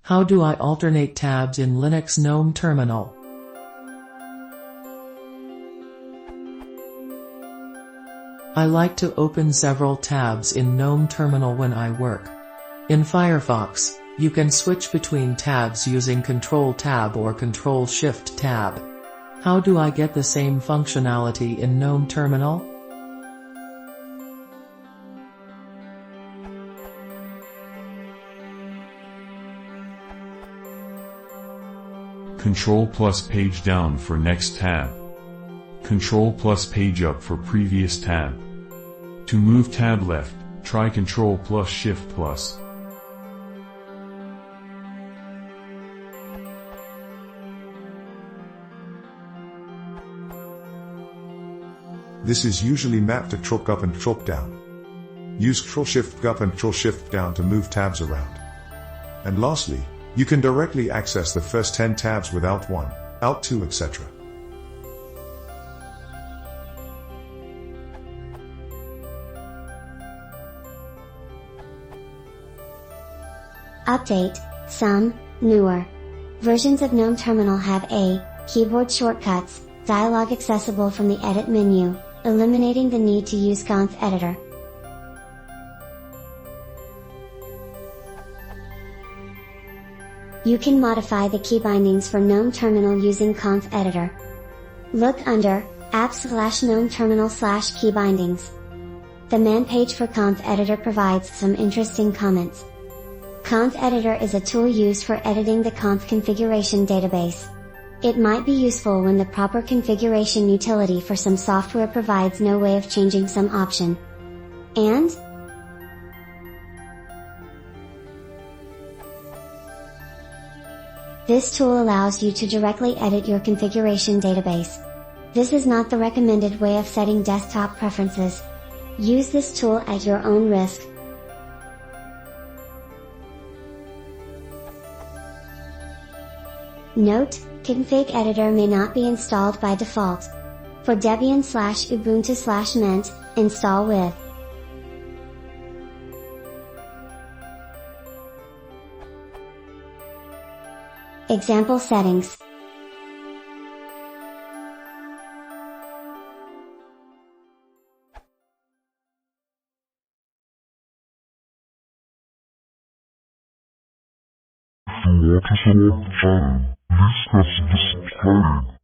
How do I alternate tabs in Linux GNOME terminal? I like to open several tabs in GNOME terminal when I work. In Firefox, you can switch between tabs using Control-Tab or Control-Shift-Tab. How do I get the same functionality in GNOME terminal? Control plus page down for next tab. Control plus page up for previous tab. To move tab left, try Control plus Shift plus. This is usually mapped to Control up and Control down. Use Control Shift up and Control Shift down to move tabs around. And lastly, you can directly access the first 10 tabs with Alt 1, Alt 2, etc. Update. Some newer versions of GNOME Terminal have a keyboard shortcuts dialog accessible from the Edit menu, eliminating the need to use Conf Editor. You can modify the key bindings for GNOME Terminal using Conf Editor. Look under apps/GNOME Terminal/key bindings. The man page for Conf Editor provides some interesting comments. Conf Editor is a tool used for editing the conf configuration database. It might be useful when the proper configuration utility for some software provides no way of changing some option. And this tool allows you to directly edit your configuration database. This is not the recommended way of setting desktop preferences. Use this tool at your own risk. Note: Config Editor may not be installed by default. For Debian/Ubuntu/Mint, install with example settings. If you want to support the channel, please consider subscribing.